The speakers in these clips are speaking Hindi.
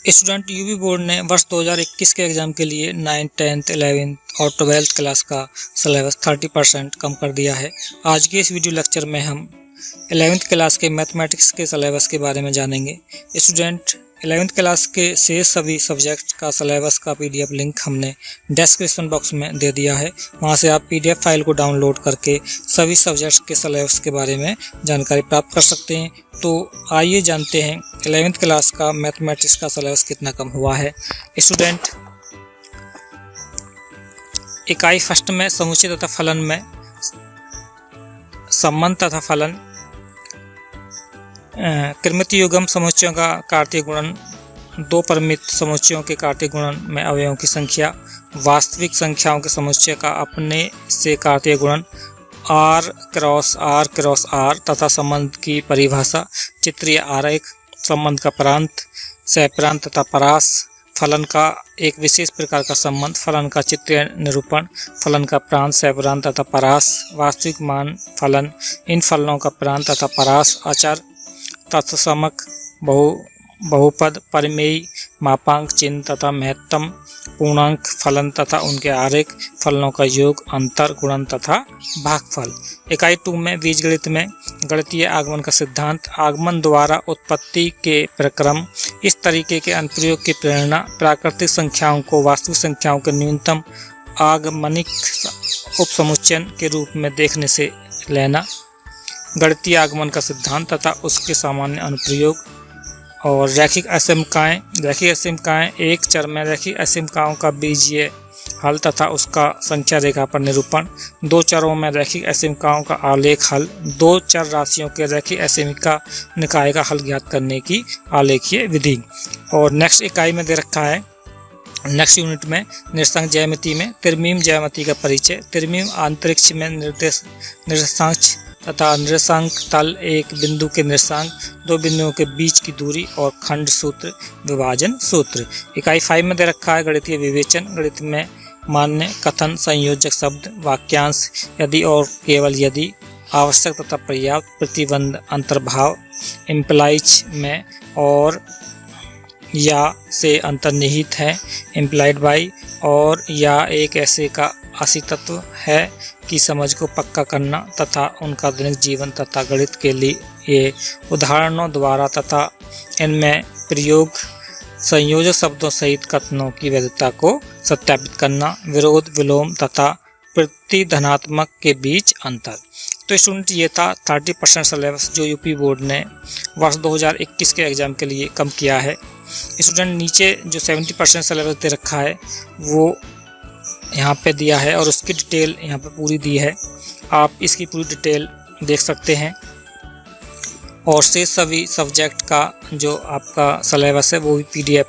स्टूडेंट यूपी बोर्ड ने वर्ष 2021 के एग्ज़ाम के लिए 9th, 10th, 11th और 12th क्लास का सिलेबस 30% कम कर दिया है। आज के इस वीडियो लेक्चर में हम 11th क्लास के मैथमेटिक्स के सिलेबस के बारे में जानेंगे। स्टूडेंट 11th क्लास के शेष सभी सब्जेक्ट का सिलेबस का PDF लिंक हमने डिस्क्रिप्शन बॉक्स में दे दिया है। वहां से आप PDF फाइल को डाउनलोड करके सभी सब्जेक्ट्स के सिलेबस के बारे में जानकारी प्राप्त कर सकते हैं। तो आइए जानते हैं 11th क्लास का मैथमेटिक्स का सिलेबस कितना कम हुआ है। स्टूडेंट इकाई फर्स्ट में समुच्चय तथा फलन में संबंध तथा फलन, कृमित युग्म समुच्चयों का कार्तीय गुणन, दो परिमित समुच्चयों के कार्तीय गुणन में अवयवों की संख्या, वास्तविक संख्याओं के समुच्चय का अपने से कार्तीय गुणन, R क्रॉस R तथा संबंध की परिभाषा, चित्रीय आरेख, संबंध का प्रांत, सहप्रांत तथा परास, फलन का एक विशेष प्रकार का संबंध, फलन का चित्रीय निरूपण, फलन का प्रांत, सहप्रांत तथा परास, वास्तविक मान फलन, इन फलनों का प्रांत तथा परास, अचर, तत्समक, बहुपद, परिमेय, मापांक, चिन्ह तथा महत्तम, पूर्णांक, फलन तथा उनके आरेख, फलनों का योग, अंतर, गुणन तथा भागफल। इकाई 2 में बीजगणित में गणितीय आगमन का सिद्धांत, आगमन द्वारा उत्पत्ति के प्रक्रम, इस तरीके के अनुप्रयोग की प्रेरणा, प्राकृतिक संख्याओं को वास्तविक संख्याओं के न्यूनतम आगमनिक उपसमुच्चयन के रूप में देखने से लेना, गणितीय आगमन का सिद्धांत तथा उसके सामान्य अनुप्रयोग, और रैखिक असमीकाएँ, एक चर में रैखिक असमीकाओं का बीजीय हल तथा उसका संख्या रेखा पर निरूपण, दो चरों में रैखिक असमीकाओं का आलेख हल, दो चर राशियों के रैखिक असमीका निकाय का हल ज्ञात करने की आलेखीय विधि। और नेक्स्ट इकाई में दे रखा है, नेक्स्ट यूनिट में निर्देशांक ज्यामिति में त्रिमीम ज्यामिति का परिचय, त्रिमीम अंतरिक्ष में निर्देशांक तथा निर्देशांक तल, एक बिंदु के निर्देशांक, दो बिंदुओं के बीच की दूरी और खंड सूत्र, विभाजन सूत्र। इकाई 5 में दे रखा है गणितीय विवेचन, गणित में मान्य कथन, संयोजक शब्द, वाक्यांश, यदि और केवल यदि, आवश्यक तथा पर्याप्त, प्रतिबंध, अंतर्भाव, इम्प्लाइज में और या से अंतर्निहित है, इम्प्लाइड बाई, और या एक ऐसे का अस्तित्व है की समझ को पक्का करना तथा उनका दैनिक जीवन तथा गणित के लिए उदाहरणों द्वारा तथा इनमें प्रयोग संयोजक शब्दों सहित कथनों की वैधता को सत्यापित करना, विरोध, विलोम तथा प्रतिधनात्मक के बीच अंतर। तो स्टूडेंट ये था 30% सिलेबस जो यूपी बोर्ड ने वर्ष 2021 के एग्ज़ाम के लिए कम किया है। स्टूडेंट नीचे जो 70% सिलेबस दे रखा है वो यहाँ पे दिया है और उसकी डिटेल यहाँ पे पूरी दी है, आप इसकी पूरी डिटेल देख सकते हैं। और से सभी सब्जेक्ट का जो आपका सिलेबस है वो भी PDF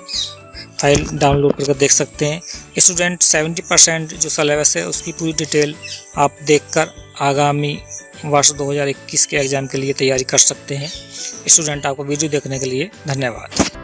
फाइल डाउनलोड करके देख सकते हैं। स्टूडेंट 70% जो सिलेबस है उसकी पूरी डिटेल आप देखकर आगामी वर्ष 2021 के एग्ज़ाम के लिए तैयारी कर सकते हैं। स्टूडेंट आपको वीडियो देखने के लिए धन्यवाद।